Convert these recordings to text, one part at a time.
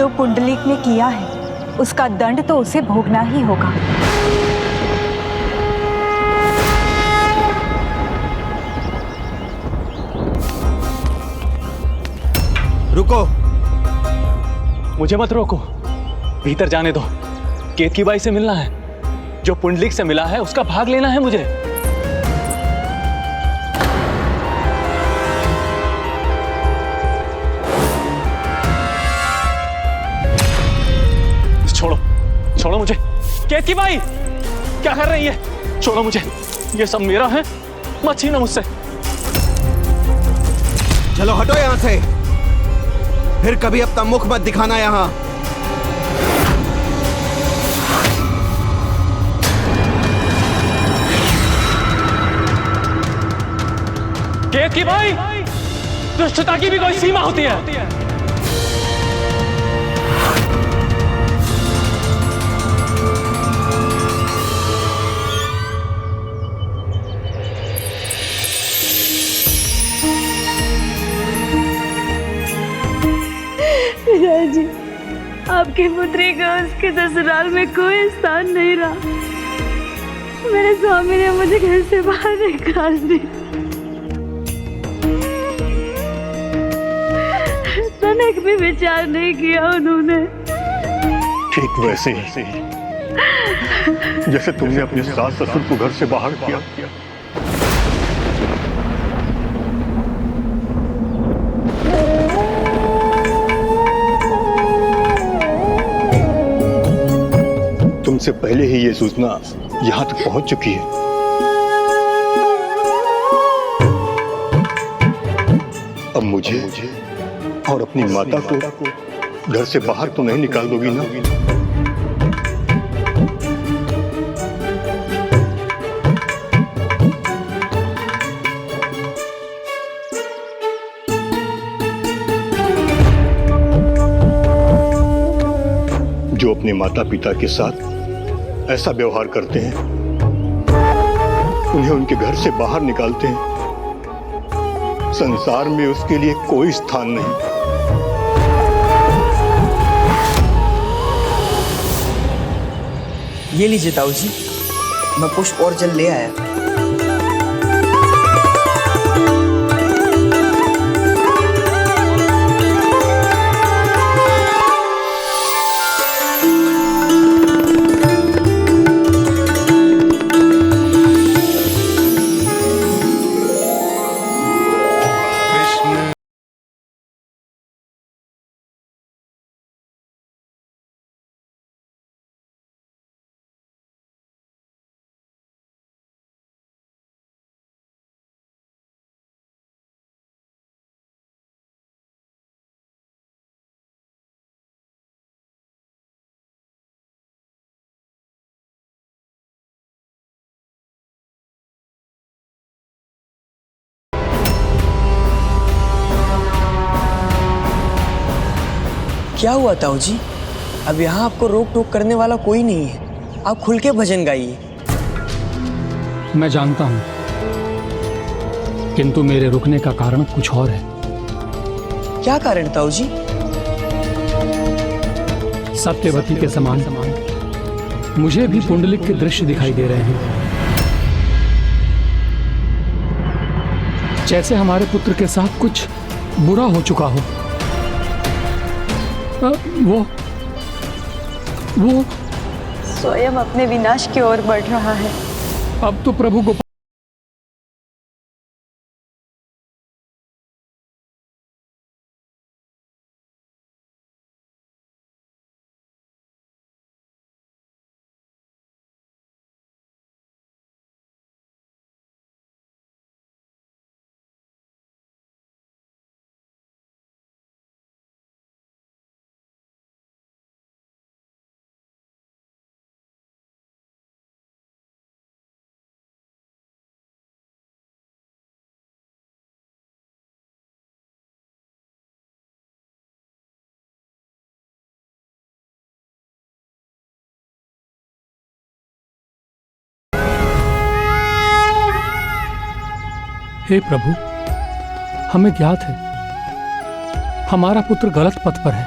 जो पुंडलिक ने किया है उसका दंड तो उसे भोगना ही होगा। रुको, मुझे मत रोको, भीतर जाने दो। केतकी बाई से मिलना है, जो पुंडलिक से मिला है उसका भाग लेना है मुझे। छोड़ो, छोड़ो मुझे। केतकी बाई, क्या कर रही है? छोड़ो मुझे, ये सब मेरा है, मत छीनो मुझसे। चलो हटो यहां से, फिर कभी अपना मुख मत दिखाना यहां। केतकी बाई, दुष्टता की भी कोई सीमा होती है। जी, आपकी पुत्री का उसके ससुराल में कोई स्थान नहीं रहा। मेरे स्वामी ने मुझे घर से बाहर निकाल दिया। तनिक भी विचार नहीं किया उन्होंने। ठीक वैसे ही जैसे तुमने अपने सास ससुर को घर से बाहर किया। तुमसे पहले ही ये सूचना यहां तक पहुंच चुकी है। अब मुझे और अपनी माता को घर से बाहर तो नहीं निकाल दोगी ना? जो अपने माता पिता के साथ ऐसा व्यवहार करते हैं, उन्हें उनके घर से बाहर निकालते हैं। संसार में उसके लिए कोई स्थान नहीं। ये लीजिए ताऊ जी, मैं पुष्प और जल ले आया। क्या हुआ ताऊ जी? अब यहाँ आपको रोक टोक करने वाला कोई नहीं है, आप खुल के भजन गाइए। मैं जानता हूं, किंतु मेरे रुकने का कारण कुछ और है। क्या कारण ताऊ जी? सत्यवती के समान मुझे भी पुंडलिक के दृश्य दिखाई दे रहे हैं, जैसे हमारे पुत्र के साथ कुछ बुरा हो चुका हो। वो स्वयं अपने विनाश की ओर बढ़ रहा है। अब तो प्रभु गोपाल हे प्रभु, हमें ज्ञात है हमारा पुत्र गलत पथ पर है,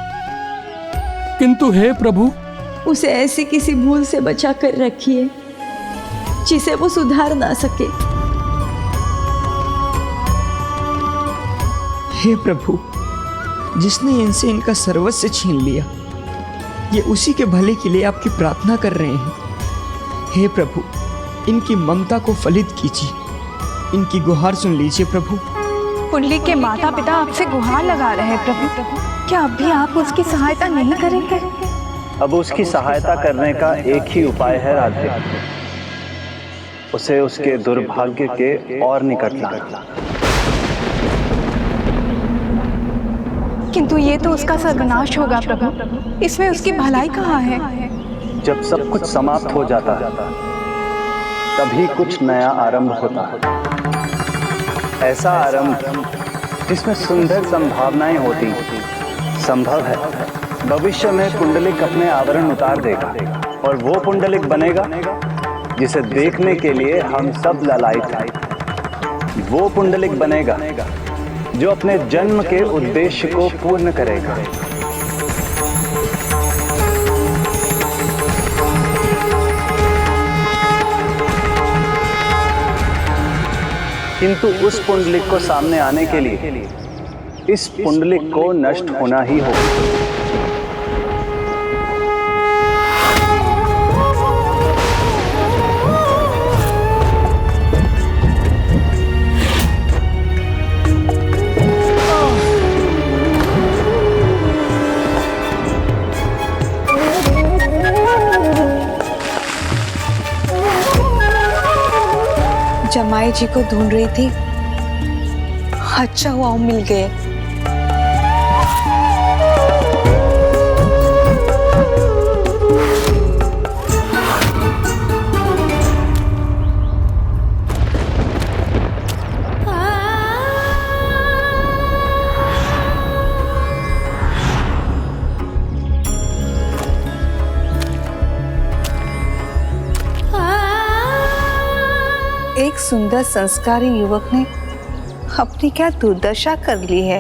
किंतु हे प्रभु, उसे ऐसी किसी भूल से बचा कर रखिए जिसे वो सुधार ना सके। हे प्रभु, जिसने इनसे इनका सर्वस्व छीन लिया, ये उसी के भले के लिए आपकी प्रार्थना कर रहे हैं। हे प्रभु, इनकी ममता को फलित कीजिए, इनकी गुहार सुन लीजिए प्रभु। पुंडलिक के माता पिता आपसे गुहार लगा रहे हैं प्रभु, क्या अब भी आप उसकी सहायता नहीं करेंगे? अब उसकी सहायता करने का एक ही उपाय है राधे, उसे उसके दुर्भाग्य के और निकट लाना। किंतु ये तो उसका सर्वनाश होगा प्रभु, इसमें उसकी भलाई कहाँ है? जब सब कुछ समाप्त हो जाता है तभी कुछ नया आरंभ होता है। ऐसा आरंभ जिसमें सुंदर संभावनाएं होती। संभव है भविष्य में पुंडलिक अपने आवरण उतार देगा और वो पुंडलिक बनेगा जिसे देखने के लिए हम सब लालायित हैं। वो पुंडलिक बनेगा जो अपने जन्म के उद्देश्य को पूर्ण करेगा। किंतु उस पुंडलिक को सामने आने के लिए इस पुंडलिक को नष्ट होना ही होगा। जमाई जी को ढूंढ रही थी, अच्छा हुआ वो मिल गए। एक सुंदर संस्कारी युवक ने अपनी क्या दुर्दशा कर ली है।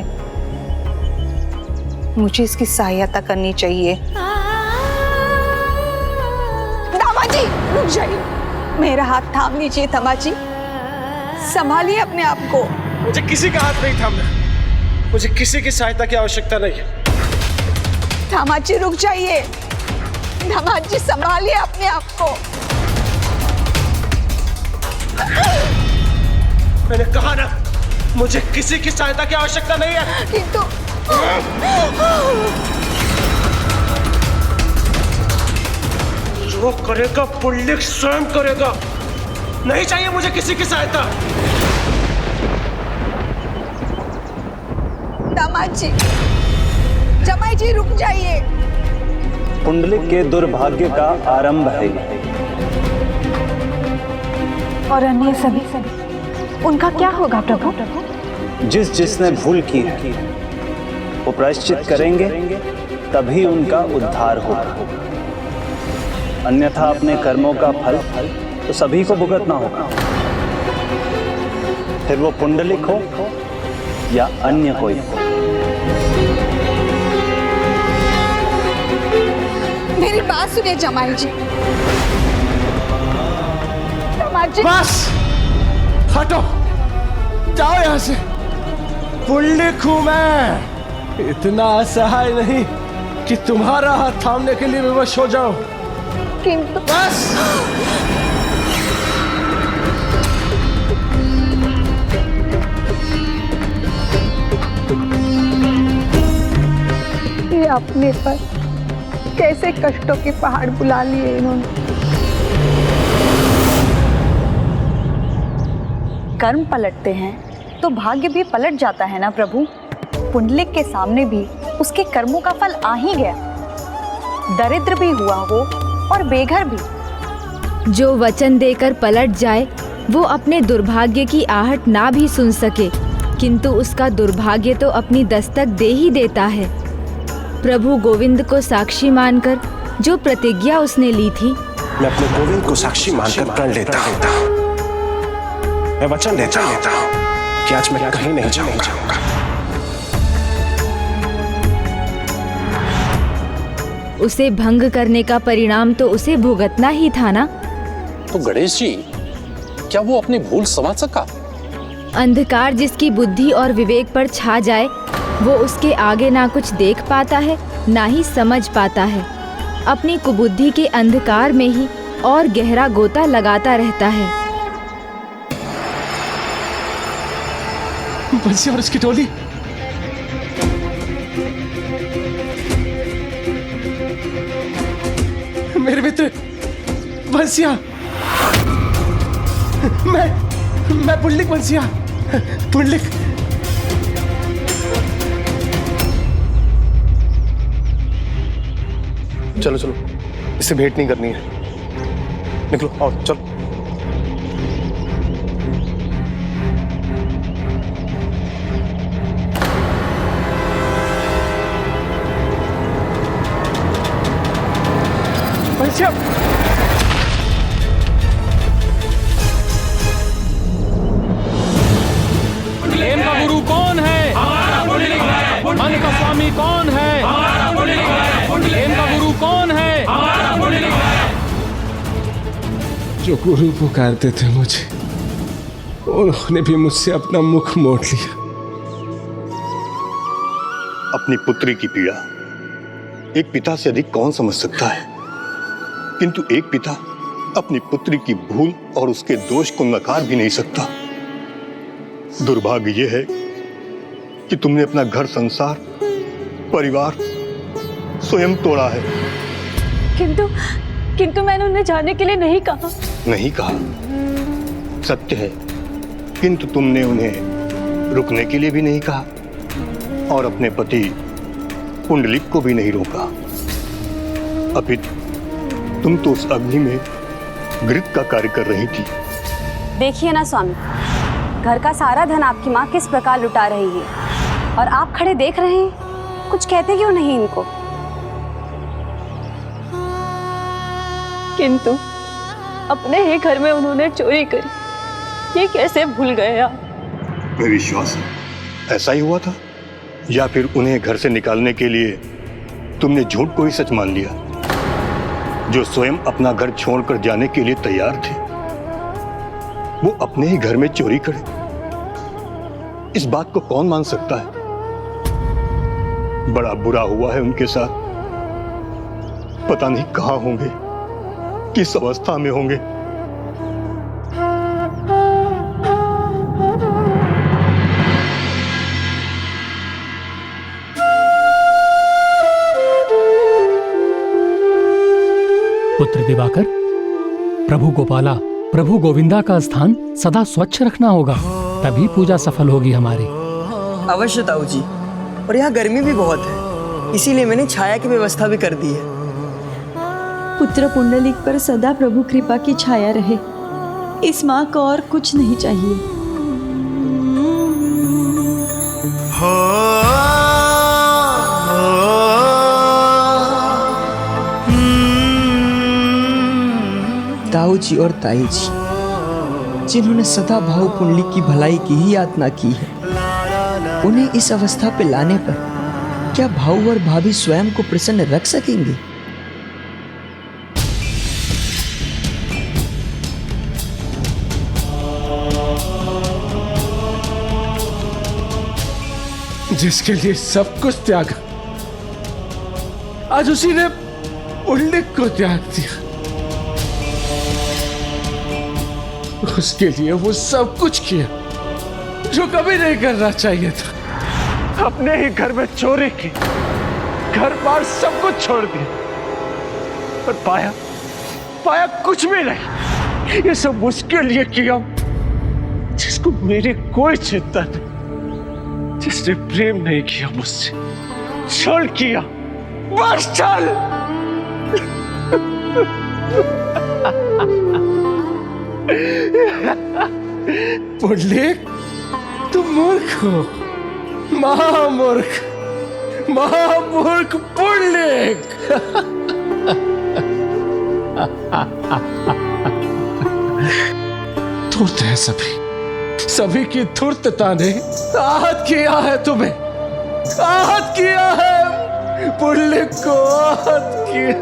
मुझे इसकी सहायता करनी चाहिए। दामाजी रुक जाइए, मेरा हाथ थाम लीजिए। दामाजी संभालिए अपने आप को। मुझे किसी का हाथ नहीं थामना, मुझे किसी की सहायता की आवश्यकता नहीं है। दामाजी रुक जाइए। दामाजी संभालिए अपने आप को। मैंने कहा ना, मुझे किसी की सहायता की आवश्यकता नहीं है। किंतु जो करेगा पुंडलिक स्वयं करेगा। नहीं चाहिए मुझे किसी की सहायता। दामाजी, जमाई जी रुक जाइए। पुंडलिक के दुर्भाग्य का आरंभ है और अन्य सभी उनका क्या होगा प्रभु? जिसने भूल की वो प्रायश्चित करेंगे तभी उनका उद्धार होगा। अन्यथा अपने कर्मों का फल तो सभी को भुगतना होगा, फिर वो पुंडलिक हो या अन्य कोई। मेरी बात सुनिए जमाई जी। बस हटो, जाओ यहां से। पुंडलिक हूं मैं, इतना असहाय नहीं कि तुम्हारा हाथ थामने के लिए विवश हो जाओ। किंतु बस ये अपने पर कैसे कष्टों के पहाड़ बुला लिए इन्होंने। कर्म पलटते हैं तो भाग्य भी पलट जाता है ना प्रभु। पुंडलिक के सामने भी उसके कर्मों का फल आ ही गया। दरिद्र भी हुआ वो और बेघर भी। जो वचन देकर पलट जाए वो अपने दुर्भाग्य की आहट ना भी सुन सके, किंतु उसका दुर्भाग्य तो अपनी दस्तक दे ही देता है। प्रभु गोविंद को साक्षी मानकर जो प्रतिज्ञा उसने ली थी, मैं अपने गोविंद को साक्षी मानकर प्रण लेता हूं। मैं वचन देता हूं कि आज मैं कहीं नहीं जाऊंगा। उसे भंग करने का परिणाम तो उसे भुगतना ही था ना। तो गणेश जी, क्या वो अपनी भूल समझ सका? अंधकार जिसकी बुद्धि और विवेक पर छा जाए, वो उसके आगे ना कुछ देख पाता है, ना ही समझ पाता है। अपनी कुबुद्धि के अंधकार में ही और गहरा गोता लगाता रहता है। बंसी और उसकी टोली। मेरे मित्र बंसिया, मैं पुंडलिक बंसिया, पुंडलिक। चलो चलो, इससे भेंट नहीं करनी है। निकलो, आओ चलो। बंसिया, प्रेम का गुरु कौन है? मन का स्वामी कौन है? प्रेम का गुरु कौन है? जो गुरु पुकारते थे मुझे, उन्होंने भी मुझसे अपना मुख मोड़ लिया। अपनी पुत्री की पीड़ा एक पिता से अधिक कौन समझ सकता है, किंतु एक पिता अपनी पुत्री की भूल और उसके दोष को नकार भी नहीं सकता। दुर्भाग्य यह है कि तुमने अपना घर, संसार, परिवार स्वयं तोड़ा है। किंतु मैंने उन्हें जाने के लिए नहीं कहा। नहीं कहा, सत्य है, किंतु तुमने उन्हें रुकने के लिए भी नहीं कहा और अपने पति पुंडलिक को भी नहीं रोका। अपितु तुम तो उस अग्नि में घृत का कार्य कर रही थी। देखिए ना स्वामी, घर का सारा धन आपकी माँ किस प्रकार लुटा रही है और आप खड़े देख रहे हैं। कुछ कहते क्यों नहीं इनको? किंतु अपने ही घर में उन्होंने चोरी करी, ये कैसे भूल गए आप? मैं विश्वास है ऐसा ही हुआ था, या फिर उन्हें घर से निकालने के लिए तुमने झूठ को ही सच मान लिया। जो स्वयं अपना घर छोड़कर जाने के लिए तैयार थे, वो अपने ही घर में चोरी करे। इस बात को कौन मान सकता है? बड़ा बुरा हुआ है उनके साथ। पता नहीं कहां होंगे, किस अवस्था में होंगे। पुत्र दिवाकर, प्रभु गोपाला, प्रभु गोविंदा का स्थान सदा स्वच्छ रखना होगा, तभी पूजा सफल होगी हमारी। अवश्य ताऊ जी, और यहाँ गर्मी भी बहुत है, इसीलिए मैंने छाया की व्यवस्था भी कर दी है। पुत्र पुंडलिक पर सदा प्रभु कृपा की छाया रहे, इस माँ को और कुछ नहीं चाहिए। ताऊ जी और ताई जी, जिन्होंने सदा भाव पुंडलिक की भलाई की ही यातना की है, उन्हें इस अवस्था पे लाने पर क्या भाऊ और भाभी स्वयं को प्रसन्न रख सकेंगे? जिसके लिए सब कुछ त्यागा, आज उसी ने पुंडलिक को त्याग दिया। उसके लिए वो सब कुछ किया जो कभी नहीं करना चाहिए था। अपने ही घर में चोरी की, घर बार सब कुछ छोड़ दिया, पर पाया कुछ भी नहीं। ये सब उसके लिए किया जिसको मेरी कोई चिंता नहीं, जिसने प्रेम नहीं किया मुझसे, छल किया, बस छल। पुंडलिक, तुम मूर्ख हो, महामूर्ख पुंडलिक। धूर्त है सभी की धूर्तता ने आहत किया है तुम्हें, आहत किया है पुंडलिक को आहत किया।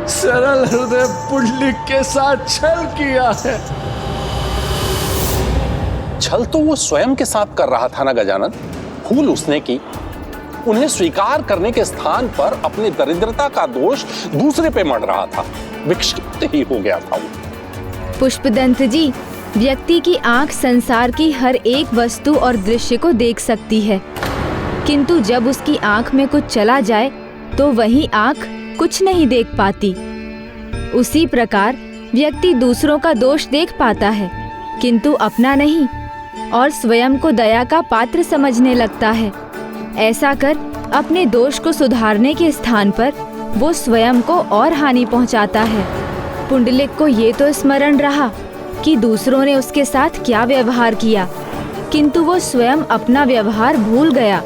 सरल हृदय पुंडलिक के साथ छल किया है। छल तो वो स्वयं के साथ कर रहा था ना गजानन। भूल उसने की। उन्हें स्वीकार करने के स्थान पर अपनी दरिद्रता का दोष दूसरे पे मढ़ रहा था। विक्षिप्त ही हो गया था वो। पुष्पदंत जी, व्यक्ति की आंख संसार की हर एक वस्तु और दृश्य को देख सकती है, किंतु जब उसकी आंख में कुछ चला जाए तो वही आंख कुछ नहीं देख पाती। उसी प्रकार व्यक्ति दूसरों का दोष देख पाता है, किंतु अपना नहीं, और स्वयं को दया का पात्र समझने लगता है। ऐसा कर अपने दोष को सुधारने के स्थान पर वो स्वयं को और हानि पहुंचाता है। पुंडलिक को ये तो स्मरण रहा कि दूसरों ने उसके साथ क्या व्यवहार किया, किंतु वो स्वयं अपना व्यवहार भूल गया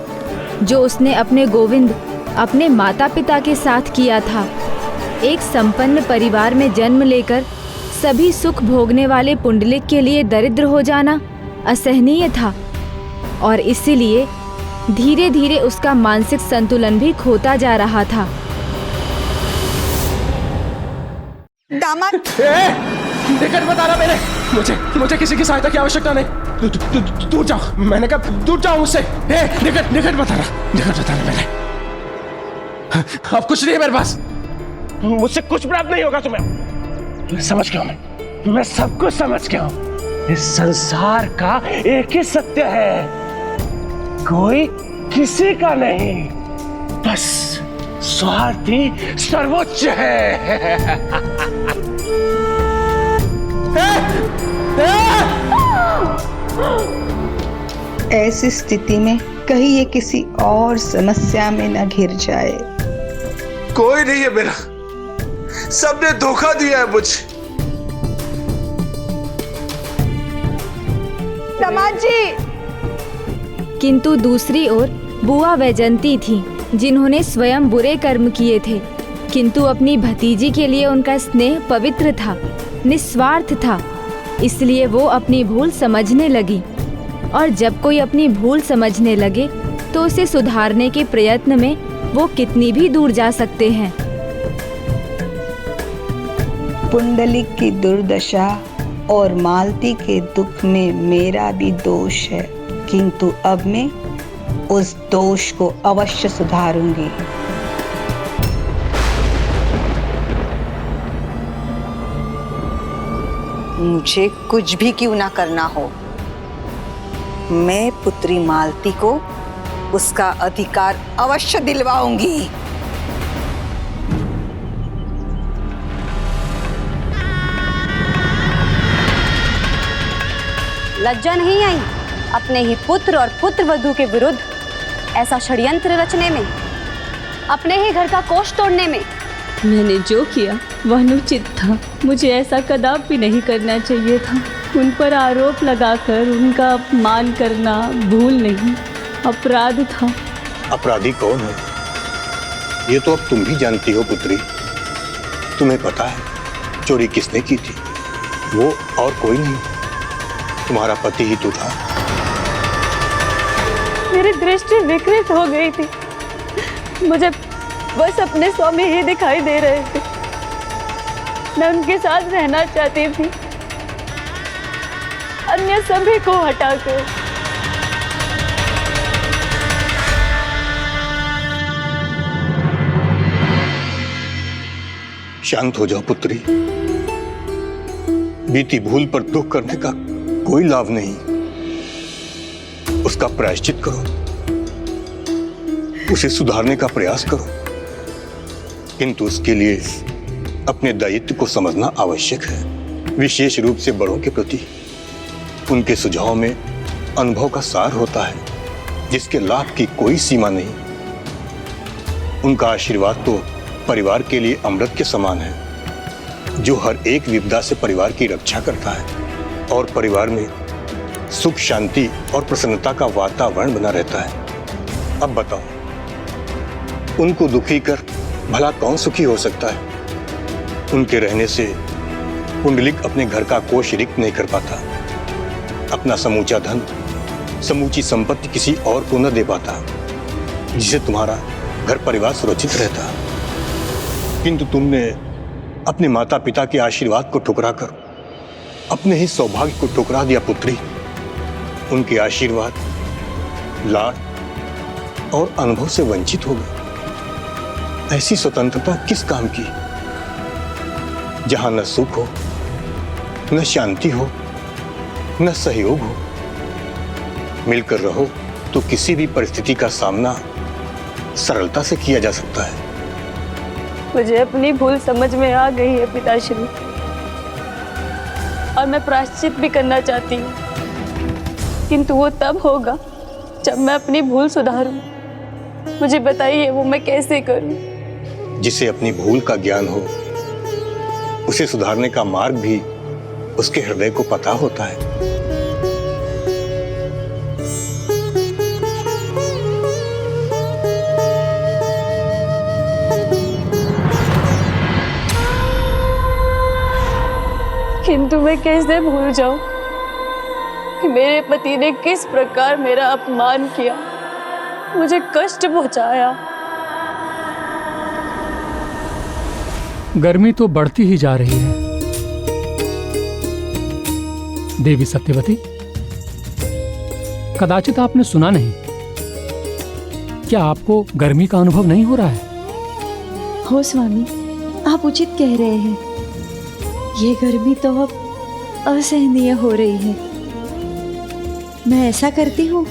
जो उसने अपने गोविंद, अपने माता पिता के साथ किया था। एक संपन्न परिवार में जन्म लेकर सभी सुख भोगने वाले पुंडलिक के लिए दरिद्र हो जाना असहनीय था, और इसीलिए धीरे धीरे उसका मानसिक संतुलन भी खोता जा रहा था। दामाद, निकट बता रहा मैंने, मुझे किसी की सहायता की आवश्यकता नहीं। दूर जाओ, मैंने कहा दूर जाओ मुझसे। निकट बता रहा मैंने। अब कुछ नहीं है मेरे पास, मुझसे कुछ प्राप्त नहीं होगा तुम्हें। मैं समझ गया हूं, मैं सब कुछ समझ गया हूं। इस संसार का एक ही सत्य है, कोई किसी का नहीं, बस स्वार्थी सर्वोच्च है। ऐसी स्थिति में कहीं ये किसी और समस्या में न घिर जाए। कोई नहीं है मेरा, सबने धोखा दिया है मुझे। दामाद जी। किंतु दूसरी ओर बुआ वैजंती थी, जिन्होंने स्वयं बुरे कर्म किए थे, किंतु अपनी भतीजी के लिए उनका स्नेह पवित्र था, निस्वार्थ था। इसलिए वो अपनी भूल समझने लगी, और जब कोई अपनी भूल समझने लगे तो उसे सुधारने के प्रयत्न में वो कितनी भी दूर जा सकते हैं। पुंडलिक की दुर्दशा और मालती के दुख में मेरा भी दोष है, किंतु अब मैं उस दोष को अवश्य सुधारूंगी। मुझे कुछ भी क्यों ना करना हो, मैं पुत्री मालती को उसका अधिकार अवश्य दिलवाऊंगी। लज्जा नहीं आई अपने ही पुत्र और पुत्र वधू के विरुद्ध ऐसा षड्यंत्र रचने में, अपने ही घर का कोष तोड़ने में? मैंने जो किया वह अनुचित था। मुझे ऐसा कदापि नहीं करना चाहिए था। उन पर आरोप लगाकर उनका अपमान करना भूल नहीं, अपराध था। अपराधी कौन है ये तो अब तुम भी जानती हो पुत्री। तुम्हें पता है चोरी किसने की थी? वो और कोई नहीं, तुम्हारा पति ही तो था। मेरी दृष्टि विकृत हो गई थी, मुझे बस अपने स्वामी ही दिखाई दे रहे थे। मैं उनके साथ रहना चाहती थी, अन्य सभी को हटाकर। शांत हो जाओ पुत्री, बीती भूल पर दुख करने का कोई लाभ नहीं। उसका प्रायश्चित करो, उसे सुधारने का प्रयास करो, किंतु उसके लिए अपने दायित्व को समझना आवश्यक है। विशेष रूप से बड़ों के प्रति उनके सुझाव में अनुभव का सार होता है, जिसके लाभ की कोई सीमा नहीं। उनका आशीर्वाद तो परिवार के लिए अमृत के समान है, जो हर एक विपदा से परिवार की रक्षा करता है और परिवार में सुख, शांति और प्रसन्नता का वातावरण बना रहता है। अब बताओ, उनको दुखी कर भला कौन सुखी हो सकता है? उनके रहने से पुंडलिक अपने घर का कोष रिक्त नहीं कर पाता, अपना समूचा धन, समूची संपत्ति किसी और को न दे पाता। जिससे तुम्हारा घर परिवार सुरक्षित रहता, किंतु तुमने अपने माता पिता के आशीर्वाद को ठुकरा कर अपने ही सौभाग्य को ठुकरा दिया पुत्री। उनके आशीर्वाद, लाड और अनुभव से वंचित हो गए। ऐसी स्वतंत्रता किस काम की, जहां न सुख हो, न शांति हो, न सहयोग हो। मिलकर रहो तो किसी भी परिस्थिति का सामना सरलता से किया जा सकता है। मुझे अपनी भूल समझ में आ गई है पिताश्री, और मैं प्रायश्चित भी करना चाहती हूँ, किंतु वो तब होगा जब मैं अपनी भूल सुधारूं। मुझे बताइए वो मैं कैसे करूं? जिसे अपनी भूल का ज्ञान हो, उसे सुधारने का मार्ग भी उसके हृदय को पता होता है। किंतु मैं कैसे भूल जाऊं कि मेरे पति ने किस प्रकार मेरा अपमान किया, मुझे कष्ट पहुंचाया। गर्मी तो बढ़ती ही जा रही है। देवी सत्यवती, कदाचित आपने सुना नहीं, क्या आपको गर्मी का अनुभव नहीं हो रहा है? हो स्वामी, आप उचित कह रहे हैं। ये गर्मी तो अब असहनीय हो रही है। मैं ऐसा करती हूँ,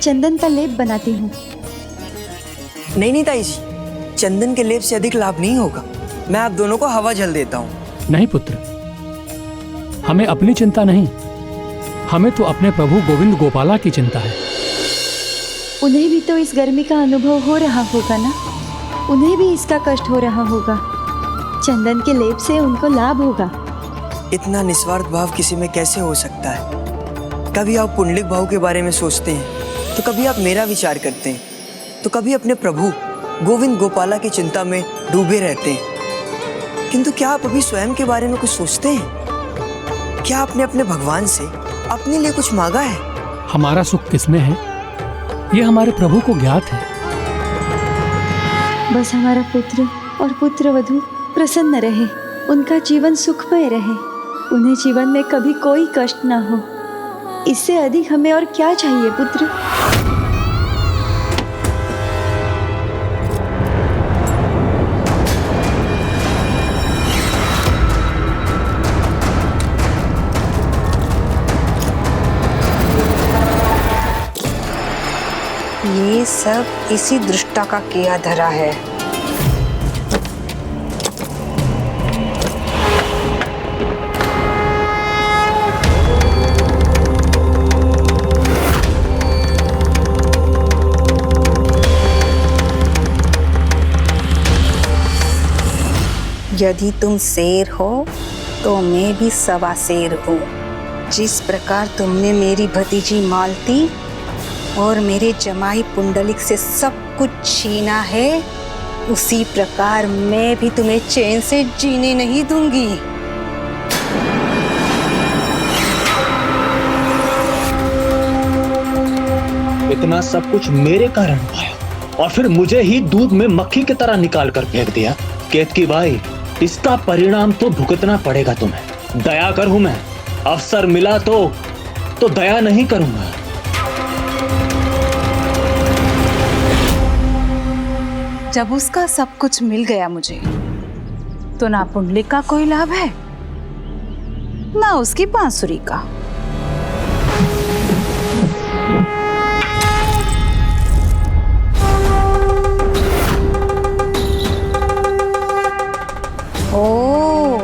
चंदन का लेप बनाती हूँ। नहीं ताई जी, चंदन के लेप से अधिक लाभ नहीं होगा। मैं आप दोनों को हवा झल देता हूँ। नहीं पुत्र, हमें अपनी चिंता नहीं, हमें तो अपने प्रभु गोविंद गोपाला की चिंता है। उन्हें भी तो इस गर्मी का अनुभव हो रहा होगा ना, उन्हें भी इसका कष्ट हो रहा होगा। चंदन के लेप से उनको लाभ होगा। इतना निस्वार्थ भाव किसी में कैसे हो सकता है? कभी आप पुंडलिक भाव के बारे में सोचते हैं, तो कभी आप मेरा विचार करते हैं, तो कभी अपने प्रभु गोविंद गोपाला की चिंता में डूबे रहते हैं। किंतु क्या आप अभी स्वयं के बारे में कुछ सोचते हैं? क्या आपने अपने भगवान से अपने लिए कुछ मांगा है? हमारा सुख किसमें है, ये हमारे प्रभु को ज्ञात है। बस हमारा पुत्र और पुत्रवधू प्रसन्न रहे, उनका जीवन सुखमय रहे, उन्हें जीवन में कभी कोई कष्ट ना हो। इससे अधिक हमें और क्या चाहिए पुत्र? ये सब इसी दृष्टा का किया धरा है। यदि तुम शेर हो तो मैं भी सवा शेर हूँ। जिस प्रकार तुमने मेरी भतीजी मालती और मेरे जमाई पुंडलिक से सब कुछ छीना है, उसी प्रकार मैं भी तुम्हें चैन से जीने नहीं दूंगी। इतना सब कुछ मेरे कारण हुआ और फिर मुझे ही दूध में मक्खी की तरह निकाल कर फेंक दिया। केतकी बाई, इसका परिणाम तो भुगतना पड़ेगा तुम्हें। दया करूं मैं, अवसर मिला तो दया नहीं करूंगा। जब उसका सब कुछ मिल गया मुझे, तो ना पुंडलिक का कोई लाभ है, ना उसकी बांसुरी का। ओ,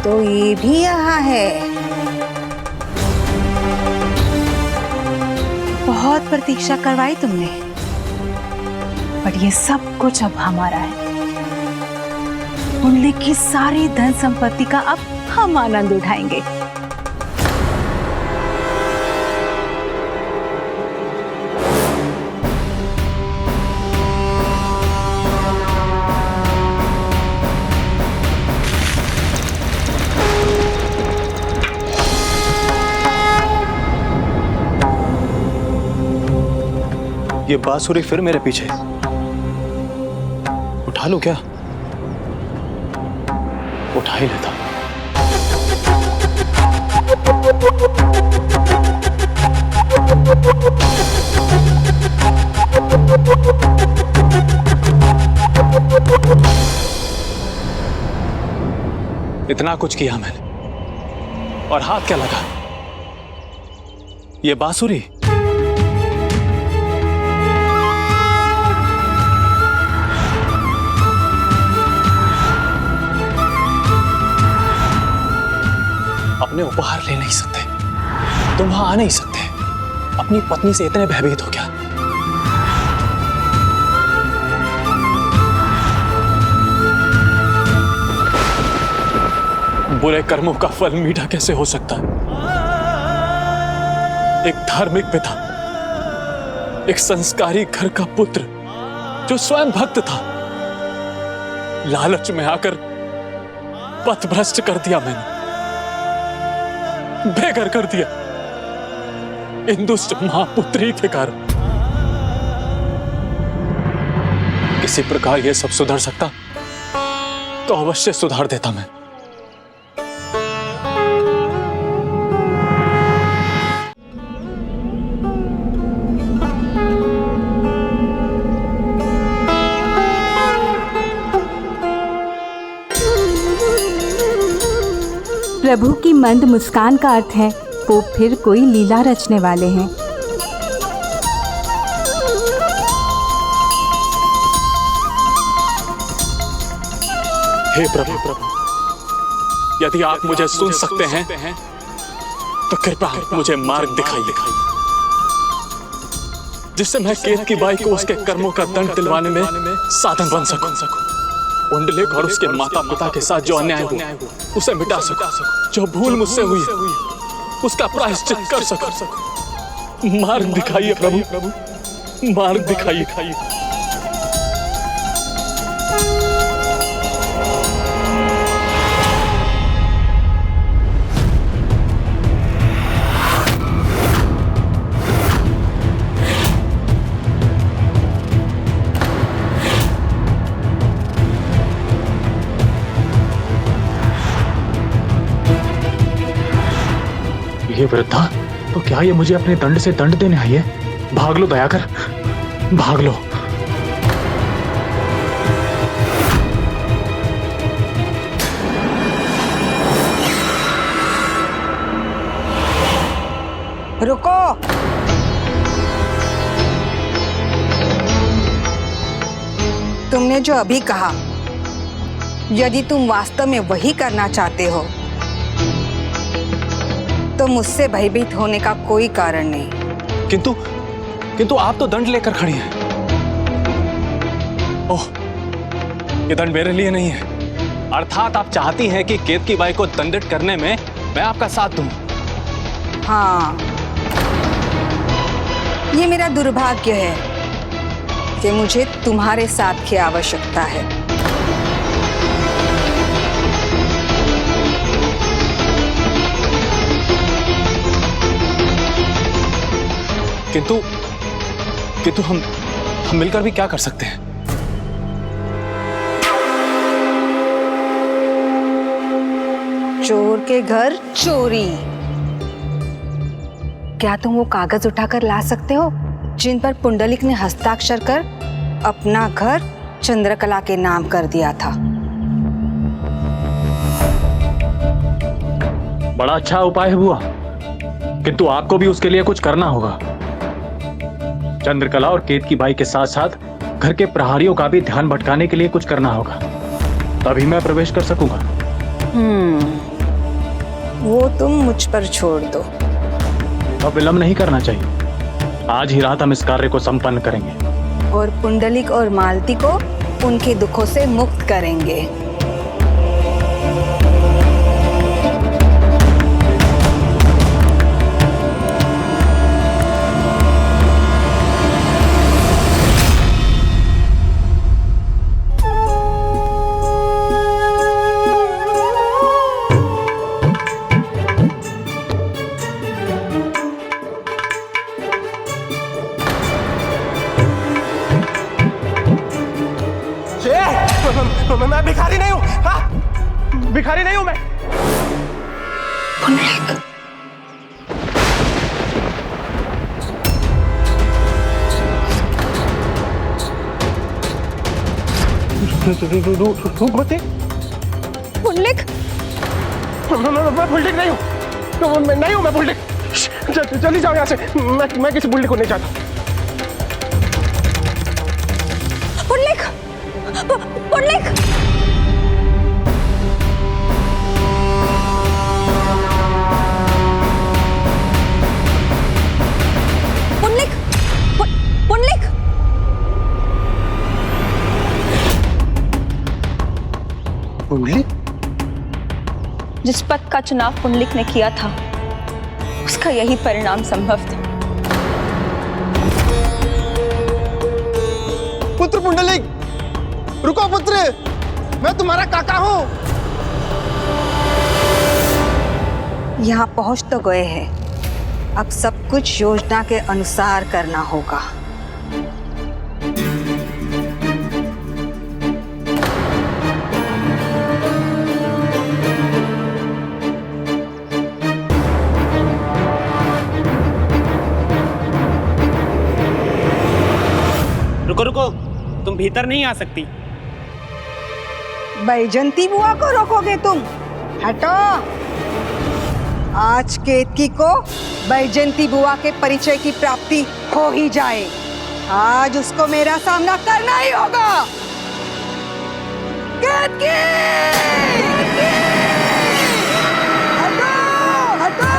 तो ये भी यहाँ है। बहुत प्रतीक्षा करवाई तुमने, पर ये सब कुछ अब हमारा है। पुंडलिक की सारी धन संपत्ति का अब हम आनंद उठाएंगे। ये बांसुरी फिर मेरे पीछे। उठा लूं क्या? उठा ही लेता। इतना कुछ किया मैंने, और हाथ क्या लगा? ये बांसुरी। अपने उपहार ले नहीं सकते, तुम वहां आ नहीं सकते, अपनी पत्नी से इतने भयभीत हो क्या? बुरे कर्मों का फल मीठा कैसे हो सकता है? एक धार्मिक पिता, एक संस्कारी घर का पुत्र जो स्वयं भक्त था, लालच में आकर पथभ्रष्ट कर दिया मैंने, बेघर कर दिया इन दुष्ट महापुत्री के कारण। किसी प्रकार यह सब सुधर सकता तो अवश्य सुधार देता मैं। प्रभु की मंद मुस्कान का अर्थ है वो फिर कोई लीला रचने वाले हैं। हे प्रभु, यदि आप मुझे सुन सकते हैं तो कृपया मुझे मार्ग दिखाइए, जिससे मैं केत की बाई को उसके कर्मों का दंड दिलवाने में साधन बन सकूं। पुंडलिक और उसके माता पिता के साथ जो अन्याय हुआ उसे मिटा सकूं, जो भूल मुझसे हुई उसका प्रायश्चित कर सकूं। मार्ग दिखाइए प्रभु, मार्ग दिखाइए। ये वृद्धा, तो क्या ये मुझे अपने दंड से दंड देने आई है? भाग लो दयाकर, भाग लो। रुको। तुमने जो अभी कहा, यदि तुम वास्तव में वही करना चाहते हो तो मुझसे भयभीत होने का कोई कारण नहीं। किंतु आप तो दंड लेकर खड़ी हैं। ओह, ये दंड मेरे लिए नहीं है। अर्थात आप चाहती हैं कि केत की बाई को दंडित करने में मैं आपका साथ दूं। हाँ, ये मेरा दुर्भाग्य है कि मुझे तुम्हारे साथ की आवश्यकता है। किंतु हम मिलकर भी क्या कर सकते हैं? चोर के घर चोरी। क्या तुम वो कागज उठाकर ला सकते हो जिन पर पुंडलिक ने हस्ताक्षर कर अपना घर चंद्रकला के नाम कर दिया था? बड़ा अच्छा उपाय है बुआ, किंतु आपको भी उसके लिए कुछ करना होगा। चंद्रकला और केत की बाई के साथ साथ घर के प्रहरियों का भी ध्यान भटकाने के लिए कुछ करना होगा, तभी मैं प्रवेश कर सकूंगा। वो तुम मुझ पर छोड़ दो। अब विलंब नहीं करना चाहिए। आज ही रात हम इस कार्य को संपन्न करेंगे और पुंडलिक और मालती को उनके दुखों से मुक्त करेंगे। भिखारी नहीं हूं मैं। पुंडलिक, रूपमती, पुंडलिक, मैं पुंडलिक नहीं हूँ, मैं नहीं हूँ, मैं पुंडलिक। जल्दी जाओ यहाँ से, मैं किसी पुंडलिक को नहीं चाहता। पुंडलिक, पुंडलिक, पुंडलिक, पुंडलिक, पुंडलिक? जिस पद का चुनाव पुंडलिक ने किया था उसका यही परिणाम संभव था। पुत्र पुंडलिक, रुको पुत्र, मैं तुम्हारा काका हूं। यहाँ पहुंच तो गए हैं, अब सब कुछ योजना के अनुसार करना होगा। रुको रुको, तुम भीतर नहीं आ सकती। बैजंती बुआ को रोकोगे तुम? हटो। आज केतकी को बैजंती बुआ के परिचय की प्राप्ति हो ही जाए। आज उसको मेरा सामना करना ही होगा। केतकी! हटो! हटो!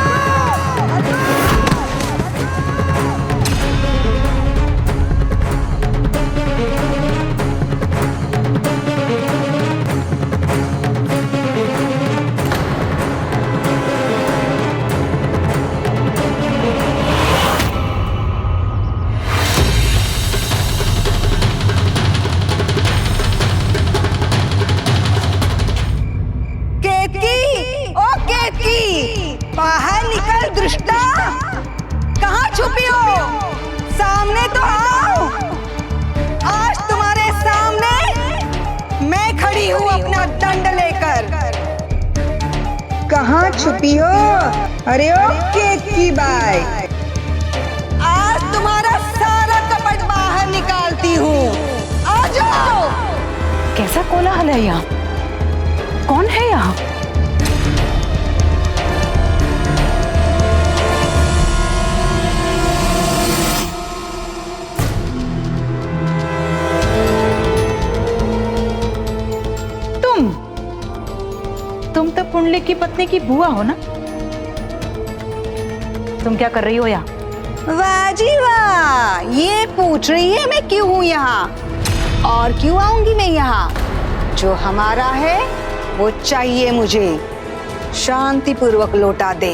बाहर निकल दृष्टा, कहाँ छुपी हो? सामने तो आओ। आज तुम्हारे सामने मैं खड़ी हूँ अपना दंड लेकर। कहाँ छुपी हो? अरे ओ केतकी बाई, आज तुम्हारा सारा कपट बाहर निकालती हूँ। आ जाओ। कैसा कोलाहल है यहाँ? कौन है यहाँ? तुम तो पुंडलिक की पत्नी की बुआ हो ना? तुम क्या कर रही हो यहाँ? वाह जी वाह, ये पूछ रही है मैं क्यों हूँ यहाँ और क्यों आऊंगी मैं यहाँ। जो हमारा है वो चाहिए मुझे, शांति पूर्वक लौटा दे।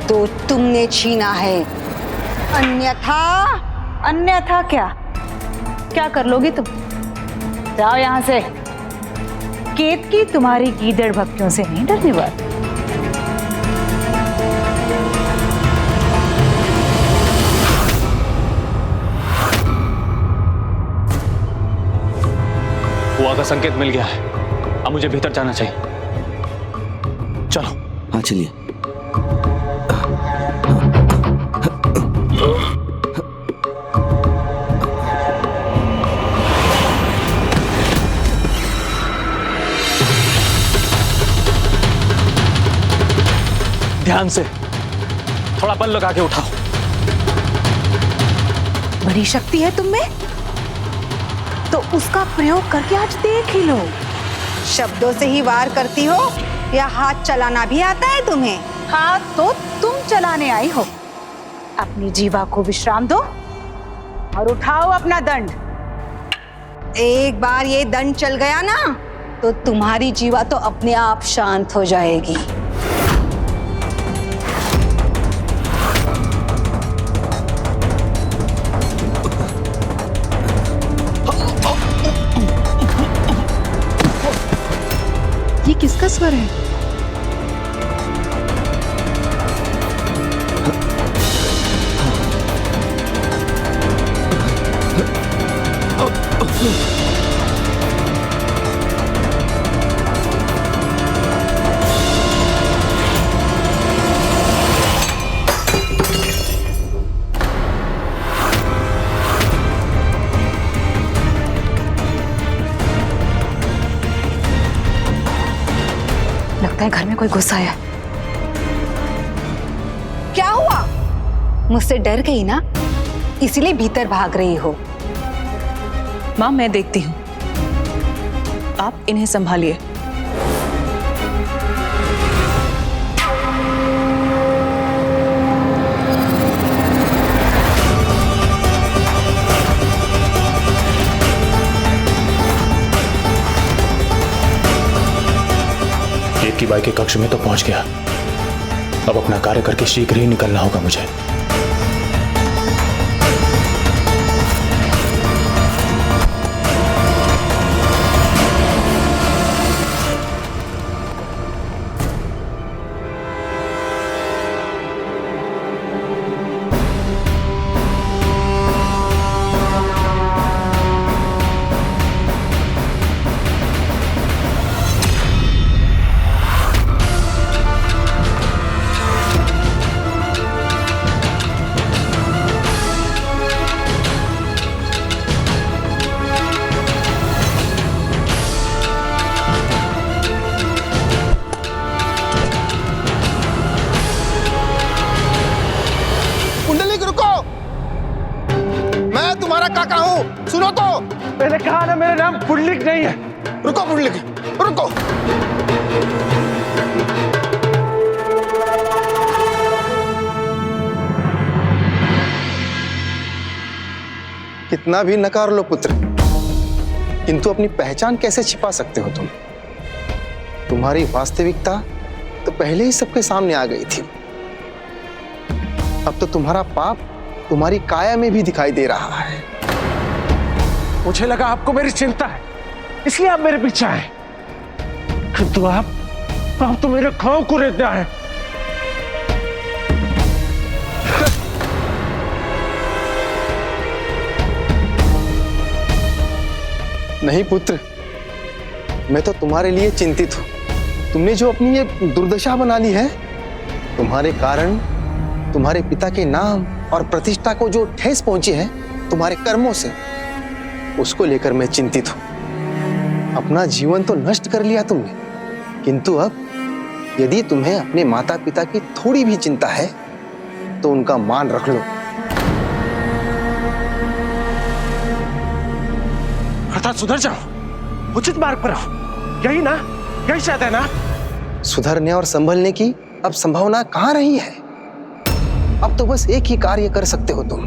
तो तुमने छीना है, अन्यथा क्या? क्या कर लोगी तुम? जाओ यहाँ से। केतकी तुम्हारी गीदड़ भक्तियों से नहीं डरने वाली। बुआ का संकेत मिल गया है, अब मुझे भीतर जाना चाहिए। चलो। हाँ चलिए। ध्यान से, थोड़ा बल लगा के उठाओ। बड़ी शक्ति है तुम में, तो उसका प्रयोग करके आज देख ही लो। शब्दों से ही वार करती हो या हाथ चलाना भी आता है तुम्हें? हाथ तो तुम चलाने आई हो। अपनी जीवा को विश्राम दो और उठाओ अपना दंड। एक बार ये दंड चल गया ना, तो तुम्हारी जीवा तो अपने आप शांत हो जाएगी। ये किसका स्वर है? लगता है घर में कोई घुस आया है। क्या हुआ? मुझसे डर गई ना, इसीलिए भीतर भाग रही हो। माँ मैं देखती हूँ, आप इन्हें संभालिए। केतकी बाई के कक्ष में तो पहुंच गया, अब अपना कार्य करके शीघ्र ही निकलना होगा मुझे। काका हूं, सुनो तो। मैंने कहा ना मेरा नाम पुंडलिक नहीं है। रुको पुंडलिक, रुको। कितना भी नकार लो पुत्र, किंतु अपनी पहचान कैसे छिपा सकते हो तुम? तुम्हारी वास्तविकता तो पहले ही सबके सामने आ गई थी। अब तो तुम्हारा पाप तुम्हारी काया में भी दिखाई दे रहा है। मुझे लगा आपको मेरी चिंता है, इसलिए आप मेरे पीछे आए, किंतु आप तो मेरे खाओ को रहता है। नहीं पुत्र, मैं तो तुम्हारे लिए चिंतित हूं। तुमने जो अपनी ये दुर्दशा बना ली है, तुम्हारे कारण तुम्हारे पिता के नाम और प्रतिष्ठा को जो ठेस पहुंची है तुम्हारे कर्मों से, उसको लेकर मैं चिंतित हूं। अपना जीवन तो नष्ट कर लिया तुमने, किंतु अब यदि तुम्हें अपने माता पिता की थोड़ी भी चिंता है तो उनका मान रख लो। अर्थात सुधर जाओ, उचित मार्ग पर आओ, यही ना, यही चाहते हैं ना? सुधरने और संभलने की अब संभावना कहां रही है? अब तो बस एक ही कार्य कर सकते हो तुम,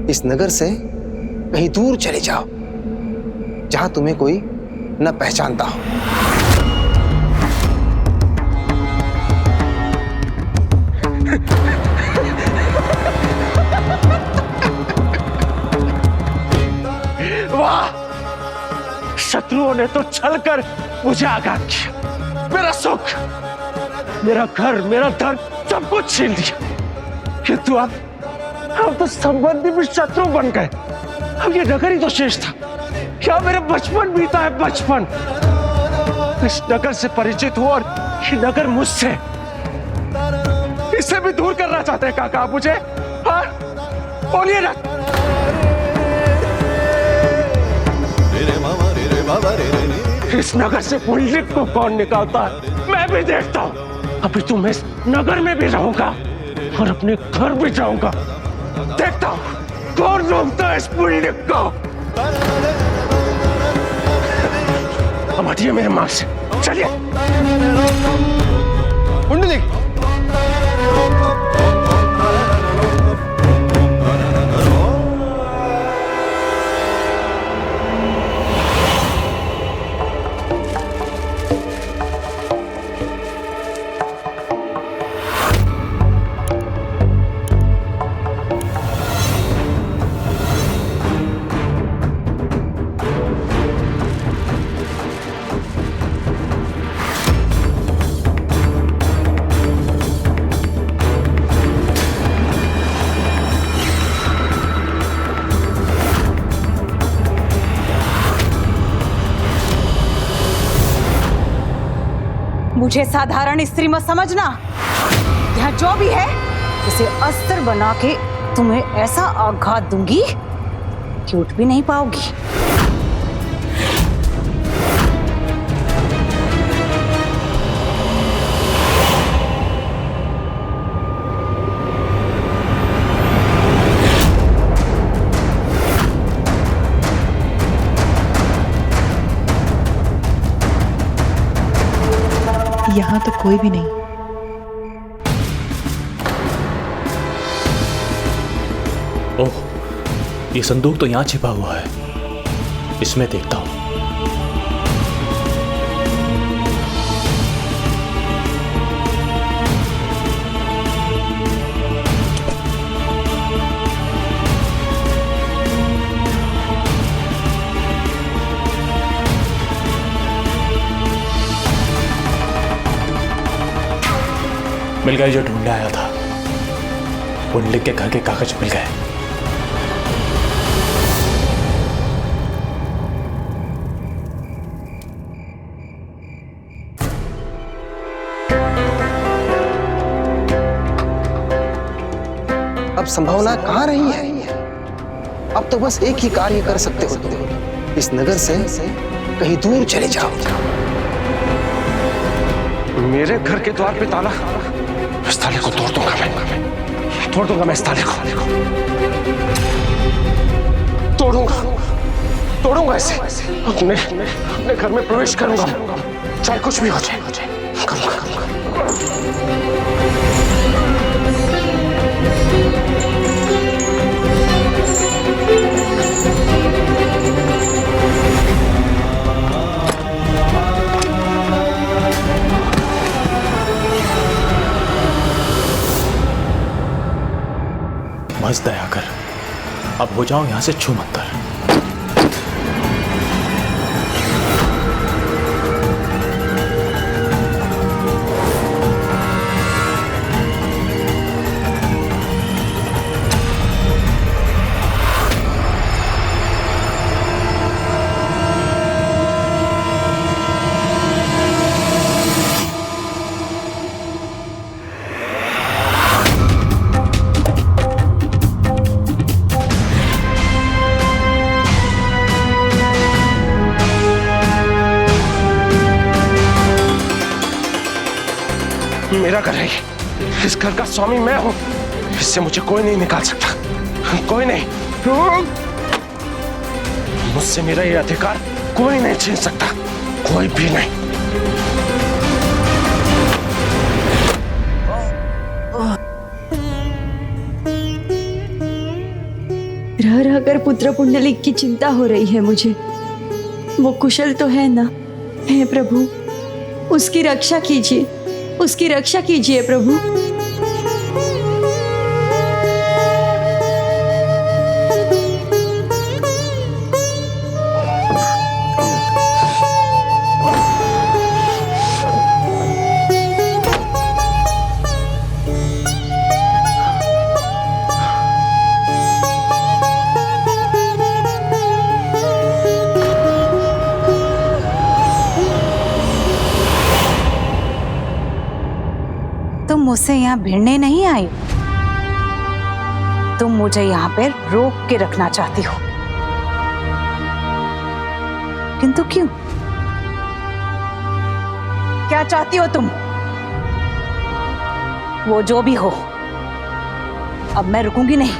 इस नगर से कहीं दूर चले जाओ जहां तुम्हें कोई न पहचानता हो। वाह, शत्रुओं ने तो छलकर मुझे आघात किया, मेरा सुख, मेरा घर, मेरा धन सब कुछ छीन लिया, किंतु अब तो संबंधी भी शत्रु बन गए। अब ये नगर ही तो शेष था। क्या मेरा बचपन बीता है, बचपन। इस नगर से परिचित हूं और ये नगर मुझसे, इससे भी दूर करना चाहते हैं काका मुझे? हाँ, बोलिए ना। इस नगर से पुंडलिक को कौन निकालता है, मैं भी देखता हूं। अभी तो मैं इस नगर में भी रहूंगा और अपने घर भी जाऊंगा, देखता हूं कौन रोकता है इस पुंडलिक को। अब हटिए मेरे मार्ग से, चलिए। पुंडलिक, मुझे साधारण स्त्री मत समझना। यहाँ जो भी है उसे अस्त्र बना के तुम्हें ऐसा आघात दूंगी कि उठ भी नहीं पाओगी। तो कोई भी नहीं। ओह, ये संदूक तो यहाँ छिपा हुआ है, इसमें देखता हूं। मिल गए जो ढूंढने आया था। पुंडलिक के घर के कागज मिल गए। अब संभावना कहाँ रही है? अब तो बस एक ही कार्य कर सकते हो तुम, इस नगर से कहीं दूर चले जाओ। मेरे घर के द्वार पे ताला, इस ताले को तोड़ दूंगा मैं, तोड़ दूंगा मैं इस ताले को, तोड़ूंगा इसे, अपने घर में प्रवेश करूंगा, चाहे कुछ भी हो जाए, करूंगा। बस दया कर, अब हो जाओ यहां से छूमंतर। मेरा घर है, इस घर का स्वामी मैं हूं, इससे मुझे कोई नहीं निकाल सकता, कोई नहीं। मुझसे मेरा ये अधिकार कोई नहीं छीन सकता, कोई भी नहीं। रह रहकर पुत्र पुंडलिक की चिंता हो रही है मुझे। वो कुशल तो है ना? हे प्रभु, उसकी रक्षा कीजिए, उसकी रक्षा कीजिए प्रभु। तुम मुझसे यहाँ भिड़ने नहीं आई, तुम मुझे यहाँ पे रोक के रखना चाहती हो, किंतु क्यों? क्या चाहती हो तुम? वो जो भी हो, अब मैं रुकूंगी नहीं,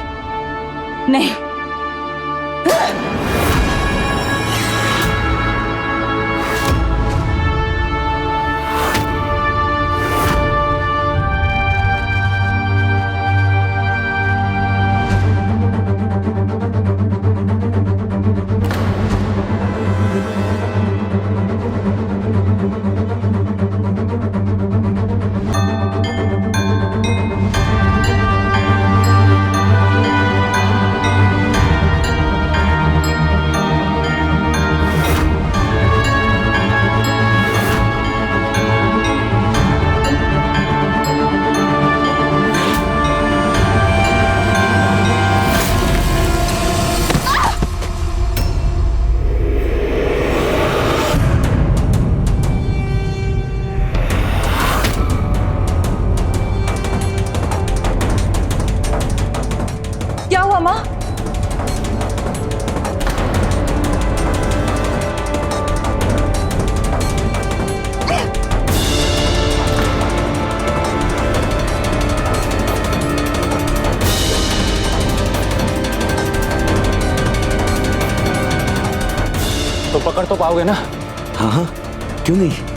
नहीं। क्या हुआ माँ? तो पकड़ तो पाओगे ना? हाँ हाँ, क्यों नहीं।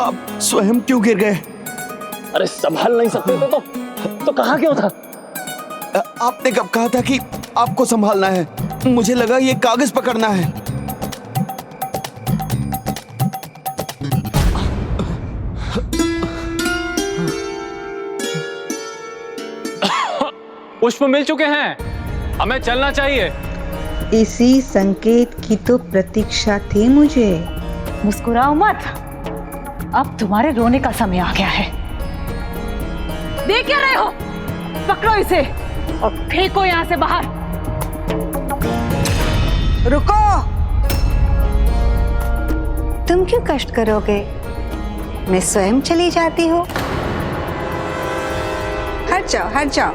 आप स्वयं क्यों गिर गए? अरे संभाल नहीं सकते थे तो कहाँ क्यों था? आपने कब कहा था कि आपको संभालना है? मुझे लगा ये कागज पकड़ना है। पुष्प मिल चुके हैं, हमें चलना चाहिए। इसी संकेत की तो प्रतीक्षा थी मुझे। मुस्कुराओ मत, अब तुम्हारे रोने का समय आ गया है। देख क्या रहे हो? पकड़ो इसे और फेंको यहां से बाहर। रुको, तुम क्यों कष्ट करोगे? मैं स्वयं चली जाती हूँ। हट जाओ, हट जाओ।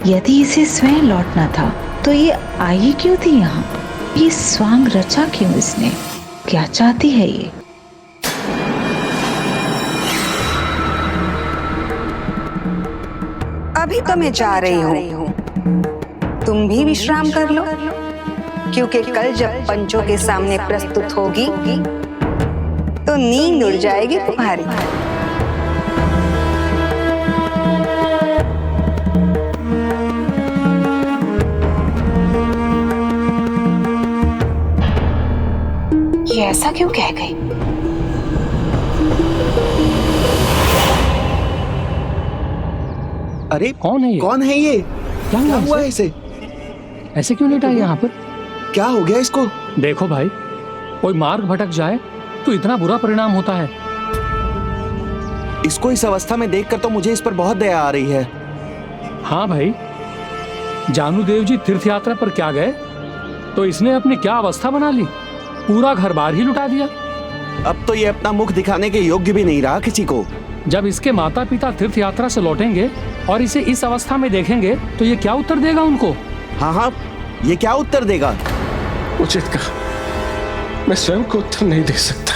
यदि इसे स्वयं लौटना था तो ये आई क्यों थी यहाँ? ये स्वांग रचा क्यों इसने? क्या चाहती है ये? अभी तो मैं जा रही हूँ, तुम भी विश्राम कर लो, क्योंकि कल जब पंचों के सामने प्रस्तुत होगी तो नींद उड़ जाएगी तुम्हारी। ये ऐसा क्यों कह गई? अरे कौन है ये? कौन है ये? क्या हुआ है इसे? ऐसे क्यों लेटा है यहाँ पर? क्या हो गया इसको? देखो भाई, कोई मार्ग भटक जाए तो इतना बुरा परिणाम होता है। इसको इस अवस्था में देखकर तो मुझे इस पर बहुत दया आ रही है। हाँ भाई, जानुदेव जी तीर्थ यात्रा पर क्या गए तो इसने अपनी क्या अवस्था बना ली, पूरा घर बार ही लुटा दिया। अब तो ये अपना मुख दिखाने के योग्य भी नहीं रहा किसी को। जब इसके माता पिता तीर्थ यात्रा से लौटेंगे और इसे इस अवस्था में देखेंगे तो ये क्या उत्तर देगा उनको? हाँ हाँ, ये क्या उत्तर देगा? उचित कहा, मैं स्वयं को उत्तर नहीं दे सकता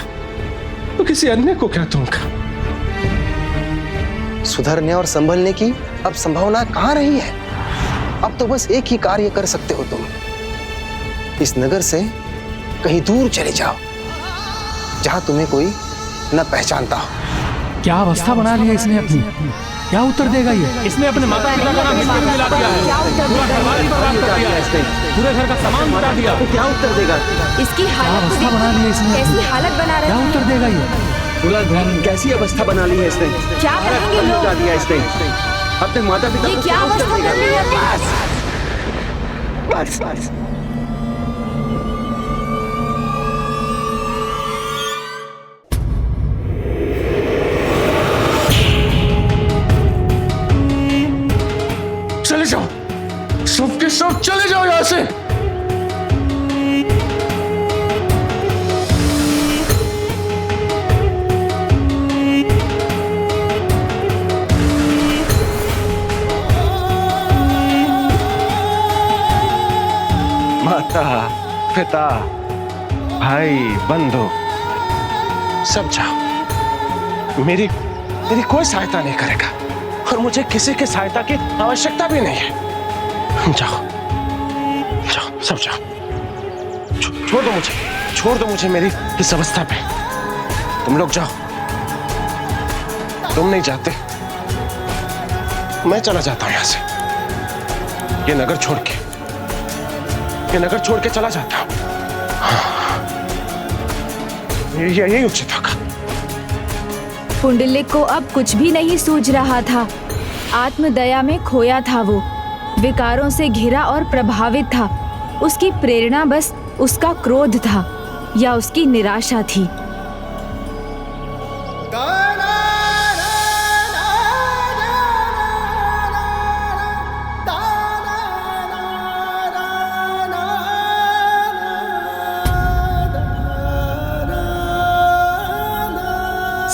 तो किसी अन्य को क्या दूंगा? सुधरने और संभलने की अब संभावना कहाँ रही है? अब तो बस एक ही कार्य कर सकते हो तुम, इस नगर से कहीं दूर चले जाओ जहां तुम्हें कोई न पहचानता हो। क्या अवस्था बना ली है इसने अपनी? क्या उत्तर देगा ये? इसने अपने माता पिता का नाम मिट्टी में मिला दिया है, पूरा घर ही बर्बाद कर दिया है, पूरे घर का सामान लुटा दिया। तो क्या उत्तर देगा? इसकी हालत अवस्था बना ली है इसने? कैसी हालत बना रही है? क्या उत्तर देगा ये? पूरा धन कैसी अवस्था बना ली है इसने? क्या करेंगे लोग? लुटा दिया इसने अपने माता पिता ये को। क्या अवस्था कर रही है? बस बस। चले जाओ, सब के सब चले जाओ यहाँ से। माता, पिता, भाई, बंधु, सब जाओ। मेरी कोई सहायता नहीं करेगा और मुझे किसी की सहायता की आवश्यकता भी नहीं है। जाओ जाओ, सब जाओ। छोड़ दो मुझे मेरी इस अवस्था पे। तुम लोग जाओ। तुम नहीं जाते, मैं चला जाता हूं यहां से। ये नगर छोड़ के चला जाता हूं। यही उचित होगा। पुंडलिक को अब कुछ भी नहीं सूझ रहा था। आत्मदया में खोया था वो, विकारों से घिरा और प्रभावित था। उसकी प्रेरणा बस उसका क्रोध था या उसकी निराशा थी।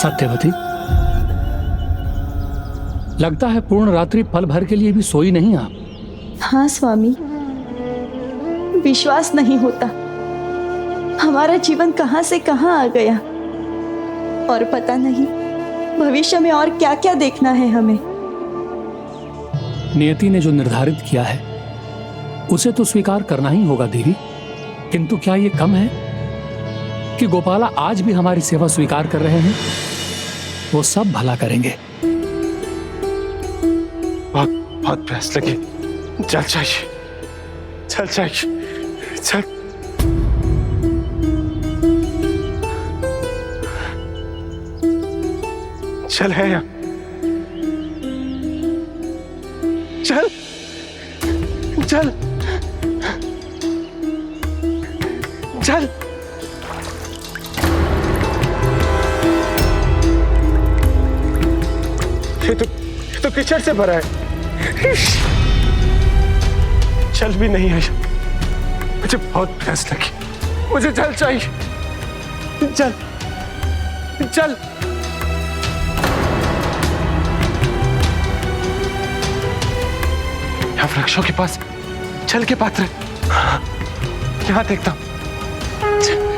सत्यवती, लगता है पूर्ण रात्रि पल भर के लिए भी सोई नहीं आप। हाँ स्वामी, विश्वास नहीं होता। हमारा जीवन कहां से कहां आ गया और पता नहीं भविष्य में और क्या क्या देखना है हमें। नियति ने जो निर्धारित किया है उसे तो स्वीकार करना ही होगा देवी। किंतु क्या ये कम है कि गोपाला आज भी हमारी सेवा स्वीकार कर रहे हैं? वो सब भला करेंगे। बहुत बहुत प्यास लगी, जल चाहिए, जल चाहिए, जल। जल है यहाँ, जल, जल, जल। ये तो कीचड़ से भरा है, जल भी नहीं है। मुझे बहुत प्यास लगी, मुझे जल चाहिए, जल, जल। यहाँ वृक्षों के पास जल के पात्र, यहाँ देखता हूं,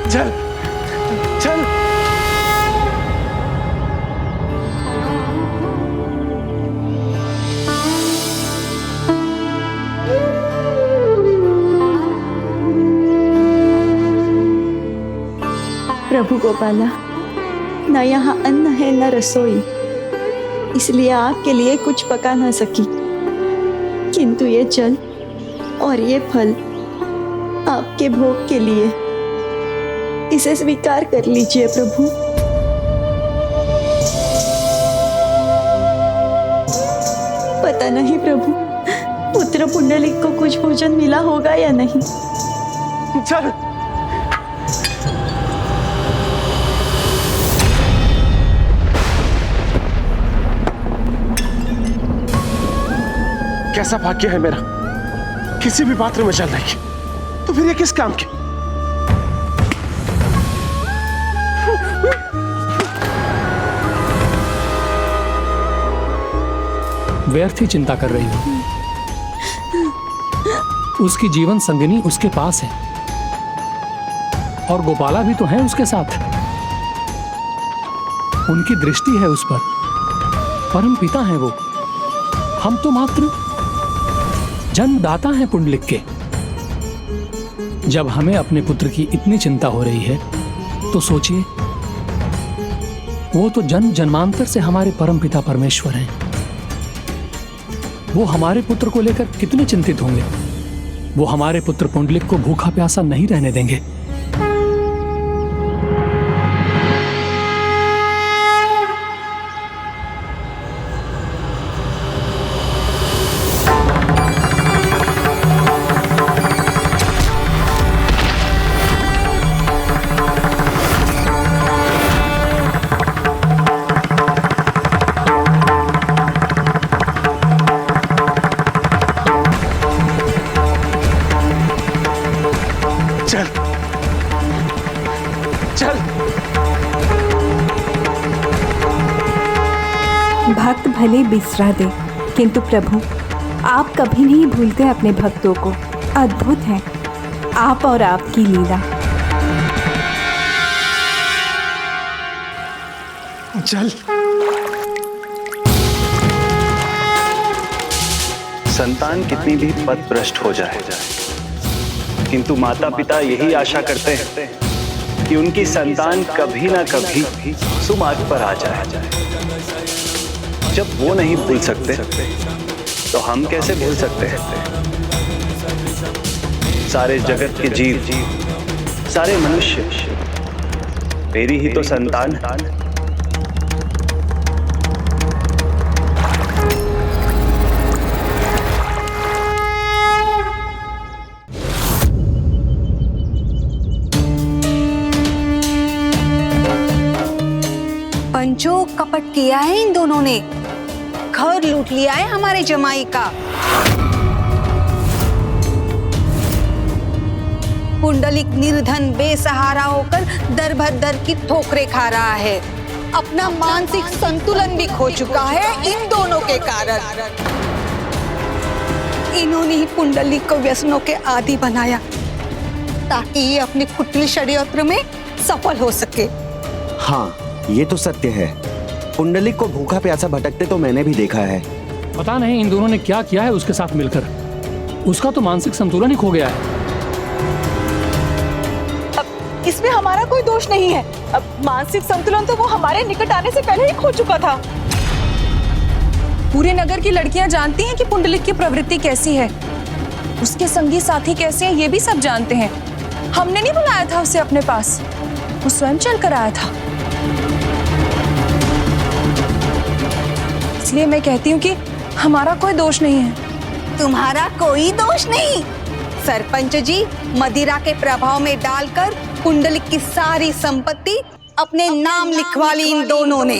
जल, जल। प्रभु गोपाला, न यहाँ अन्न है न रसोई, इसलिए आपके लिए कुछ पका न सकी, किंतु ये जल और ये फल आपके भोग के लिए, इसे स्वीकार कर लीजिए प्रभु। पता नहीं प्रभु, पुत्र पुंडलिक को कुछ भोजन मिला होगा या नहीं। चल। कैसा भाग्य है मेरा, किसी भी पात्र में जल नहीं, तो फिर ये किस काम के? व्यर्थ ही चिंता कर रही हो। उसकी जीवन संगिनी उसके पास है और गोपाला भी तो है उसके साथ। उनकी दृष्टि है उस पर, परम पिता है वो। हम तो मात्र जन्मदाता हैं पुंडलिक के। जब हमें अपने पुत्र की इतनी चिंता हो रही है तो सोचिए, वो तो जन्म जन्मांतर से हमारे परम पिता परमेश्वर हैं। वो हमारे पुत्र को लेकर कितने चिंतित होंगे। वो हमारे पुत्र पुंडलिक को भूखा प्यासा नहीं रहने देंगे। भक्त भले बिसरा दे, किंतु प्रभु आप कभी नहीं भूलते अपने भक्तों को। अद्भुत है आप और आपकी लीला। जल। संतान कितनी भी पथभ्रष्ट हो जाए, किंतु माता पिता यही आशा करते हैं कि उनकी संतान कभी ना कभी सुमार्ग पर आ जाए। जब वो नहीं भूल सकते तो हम कैसे भूल सकते हैं? सारे जगत के जीव, सारे मनुष्य मेरी ही तो संतान है। पंचो कपट किया है इन दोनों ने, घर लूट लिया है हमारे जमाई का। पुंडलिक निर्धन बेसहारा होकर दर भर दर की ठोकरें खा रहा है। अपना मानसिक संतुलन भी खो चुका है इन दोनों के कारण। इन्होंने ही पुंडलिक को व्यसनों के आदी बनाया ताकि ये अपने कुटिल षड्यंत्र में सफल हो सके। हाँ, ये तो सत्य है। पुंडलिक को भूखा प्यासा भटकते तो मैंने भी देखा है। पता नहीं इन दोनों ने क्या किया है उसके साथ मिलकर। उसका तो मानसिक संतुलन ही खो गया है। इसमें हमारा कोई दोष नहीं है। अब मानसिक संतुलन तो वो हमारे निकट आने से पहले ही खो चुका था। पूरे नगर की लड़कियां जानती हैं कि पुंडलिक की प्रवृत्ति कैसी है, उसके संगी साथी कैसे हैं, ये भी सब जानते हैं। हमने नहीं बुलाया था उसे अपने पास, वो स्वयं चल कर आया था। इसलिए मैं कहती हूँ कि हमारा कोई दोष नहीं है। तुम्हारा कोई दोष नहीं। सरपंच जी मदिरा के प्रभाव में डालकर पुंडलिक की सारी संपत्ति अपने नाम लिखवा ली इन दोनों ने।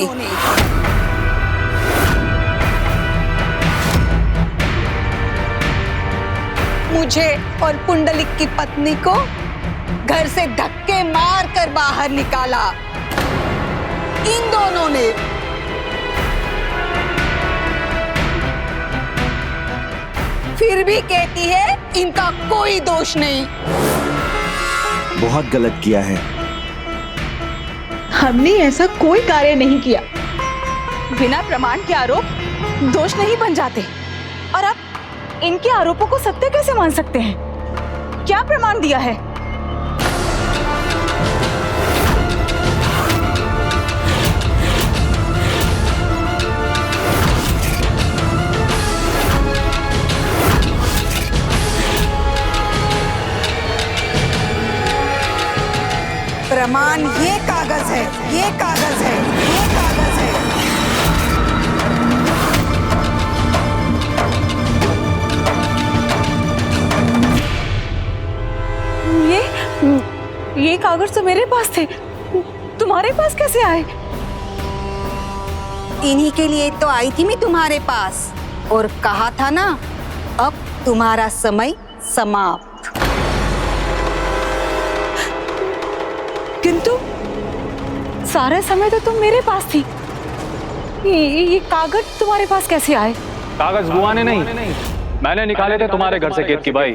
मुझे और पुंडलिक की पत्नी को घर से धक्के मार कर बाहर निकाला इन दोनों ने। फिर भी कहती है इनका कोई दोष नहीं। बहुत गलत किया है। हमने ऐसा कोई कार्य नहीं किया। बिना प्रमाण के आरोप दोष नहीं बन जाते। और आप इनके आरोपों को सत्य कैसे मान सकते हैं? क्या प्रमाण दिया है? प्रमाण ये कागज है, ये कागज है, ये कागज है। ये कागज तो मेरे पास थे, तुम्हारे पास कैसे आए? इन्हीं के लिए तो आई थी मैं तुम्हारे पास और कहा था ना, अब तुम्हारा समय समाप्त। किंतु सारा समय तो तुम मेरे पास थी। ये कागज तुम्हारे पास कैसे आए? कागज बुआ ने नहीं, मैंने निकाले थे तुम्हारे घर से केतकी बाई।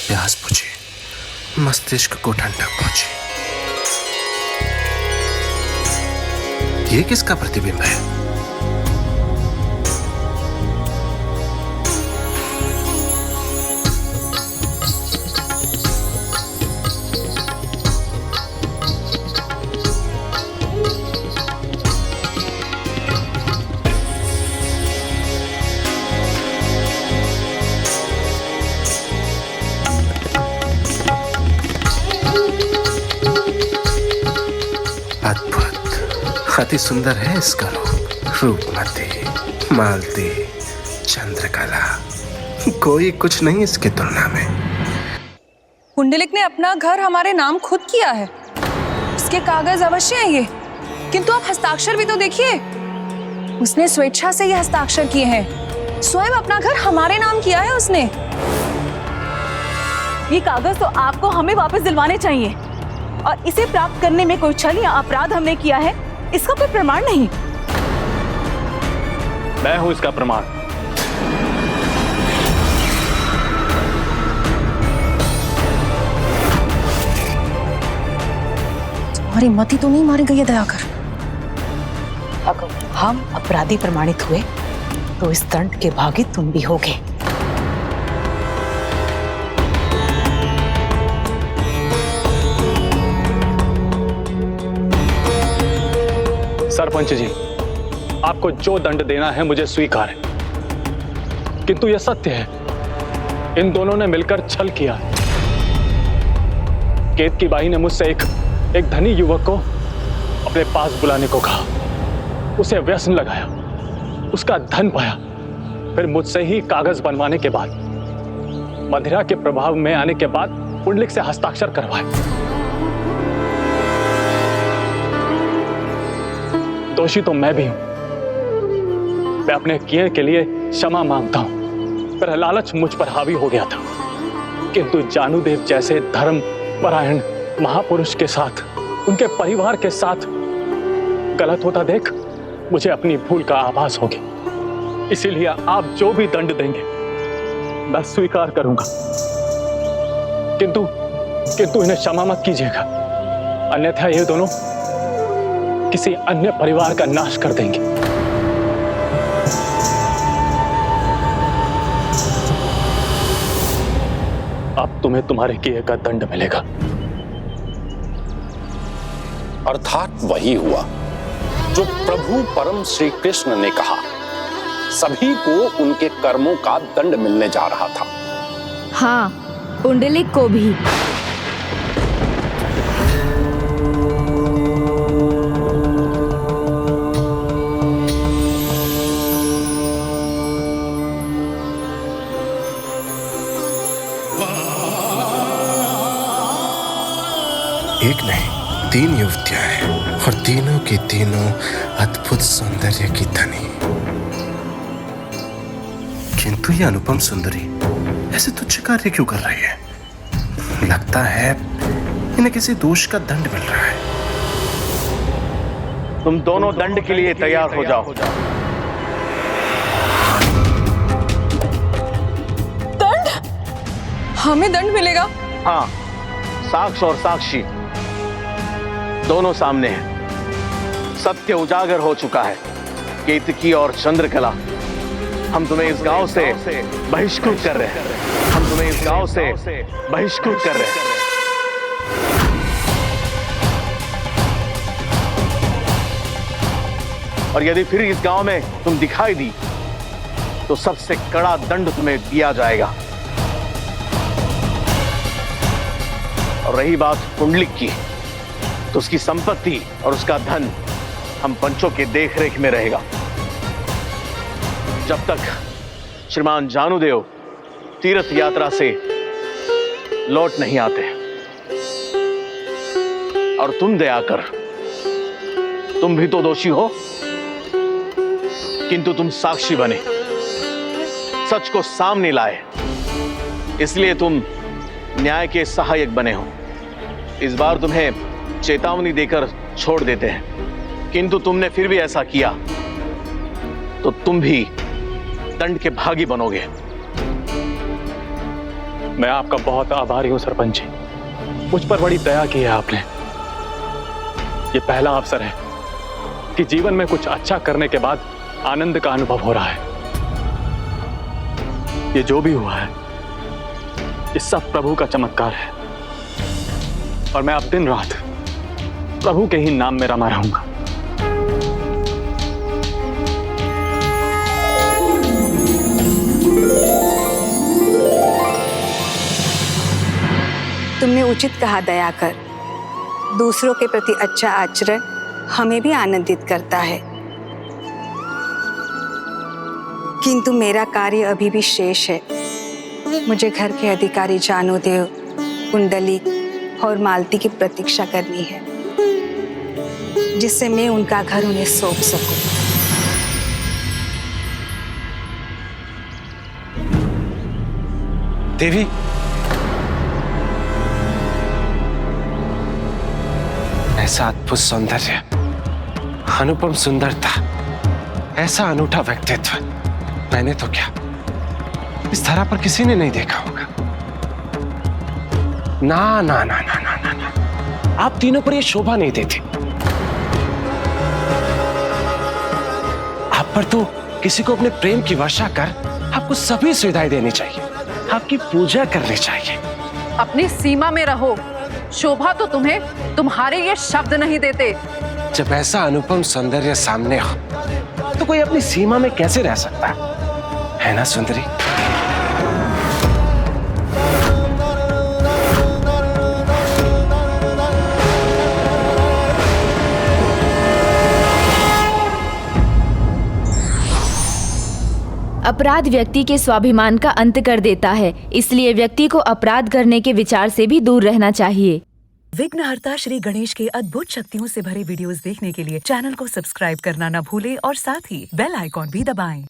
प्यास बुझी, मस्तिष्क को ठंडक पहुंची। ये किसका प्रतिबिंब है? अति सुंदर है इसका रूपमती, मालती, चंद्रकला, कोई कुछ नहीं इसकी तुलना में। पुंडलिक ने अपना घर हमारे नाम खुद किया है, उसके कागज अवश्य हैं ये, किंतु आप हस्ताक्षर भी तो देखिए। उसने स्वेच्छा से ये हस्ताक्षर किए हैं, स्वयं अपना घर हमारे नाम किया है उसने। ये कागज तो आपको हमें वापस दिलवाने चाहिए, और इसे प्राप्त करने में कोई छल या अपराध हमने किया है इसका कोई प्रमाण नहीं। मैं हूं इसका प्रमाण। तुम्हारी मति तो नहीं मारी गई है दयाकर। अगर हम अपराधी प्रमाणित हुए तो इस दंड के भागी तुम भी होगे। सरपंच जी, आपको जो दंड देना है मुझे स्वीकार है, किंतु यह सत्य है, इन दोनों ने मिलकर छल किया है। केतकी बाई ने मुझसे एक धनी युवक को अपने पास बुलाने को कहा, उसे व्यसन लगाया, उसका धन पाया, फिर मुझसे ही कागज बनवाने के बाद, मदिरा के प्रभाव में आने के बाद पुंडलिक से हस्ताक्षर करवाए। दोषी तो मैं भी हूं। मैं अपने किए के लिए क्षमा मांगता हूं, पर लालच मुझ पर हावी हो गया था, किंतु जानुदेव जैसे धर्म परायण महापुरुष के साथ, उनके परिवार के साथ गलत होता देख मुझे अपनी भूल का आभास हो गया। इसीलिए आप जो भी दंड देंगे मैं स्वीकार करूंगा, किंतु इन्हें क्षमा मत कीजिएगा, अन्यथा ये दोनों किसी अन्य परिवार का नाश कर देंगे। अब तुम्हें तुम्हारे किए का दंड मिलेगा। अर्थात वही हुआ जो प्रभु परम श्री कृष्ण ने कहा, सभी को उनके कर्मों का दंड मिलने जा रहा था। हाँ, पुंडलिक को भी। एक नहीं 3 युवतियां हैं और तीनों की तीनों अद्भुत सौंदर्य की धनी। किंतु ये अनुपम सुंदरी ऐसे तुच्छ कार्य क्यों कर रही है? लगता है इन्हें किसी दोष का दंड मिल रहा है। तुम दोनों दंड के लिए तैयार हो जाओ। दंड? हमें दंड मिलेगा? हाँ, साक्ष्य और साक्षी दोनों सामने हैं। सत्य उजागर हो चुका है। केतकी और चंद्रकला, हम तुम्हें इस गांव से बहिष्कृत कर रहे हैं। हम तुम्हें इस गांव से बहिष्कृत कर रहे हैं। और यदि फिर इस गांव में तुम दिखाई दी तो सबसे कड़ा दंड तुम्हें दिया जाएगा। और रही बात पुंडलिक की, तो उसकी संपत्ति और उसका धन हम पंचों के देखरेख में रहेगा। जब तक श्रीमान जानुदेव तीर्थ यात्रा से लौट नहीं आते। और तुम दयाकर, तुम भी तो दोषी हो, किंतु तुम साक्षी बने, सच को सामने लाए, इसलिए तुम न्याय के सहायक बने हो। इस बार तुम्हें चेतावनी देकर छोड़ देते हैं, किंतु तुमने फिर भी ऐसा किया तो तुम भी दंड के भागी बनोगे। मैं आपका बहुत आभारी हूं सरपंच जी, मुझ पर बड़ी दया की है आपने। ये पहला अवसर है कि जीवन में कुछ अच्छा करने के बाद आनंद का अनुभव हो रहा है। ये जो भी हुआ है, ये सब प्रभु का चमत्कार है, और मैं अब दिन रात प्रभु के ही नाम में रमा रहूंगा। तुमने उचित कहा दयाकर। दूसरों के प्रति अच्छा आचरण हमें भी आनंदित करता है, किंतु मेरा कार्य अभी भी शेष है। मुझे घर के अधिकारी जानुदेव, पुंडलिक और मालती की प्रतीक्षा करनी है, जिससे मैं उनका घर उन्हें सौंप सकूं। देवी, ऐसा अद्भुत सौंदर्य, अनुपम सुंदरता, ऐसा अनूठा व्यक्तित्व मैंने तो क्या इस धरा पर किसी ने नहीं देखा होगा। ना ना ना ना ना ना ना, आप तीनों पर यह शोभा नहीं देती। आप पर तो किसी को अपने प्रेम की वर्षा कर आपको सभी सुविधाएं देनी चाहिए, आपकी पूजा करनी चाहिए। अपनी सीमा में रहो। शोभा तो तुम्हें तुम्हारे ये शब्द नहीं देते। जब ऐसा अनुपम सौंदर्य सामने हो तो कोई अपनी सीमा में कैसे रह सकता है ना सुंदरी? अपराध व्यक्ति के स्वाभिमान का अंत कर देता है, इसलिए व्यक्ति को अपराध करने के विचार से भी दूर रहना चाहिए। विघ्नहर्ता श्री गणेश के अद्भुत शक्तियों से भरे वीडियोस देखने के लिए चैनल को सब्सक्राइब करना न भूलें और साथ ही बेल आइकॉन भी दबाएं।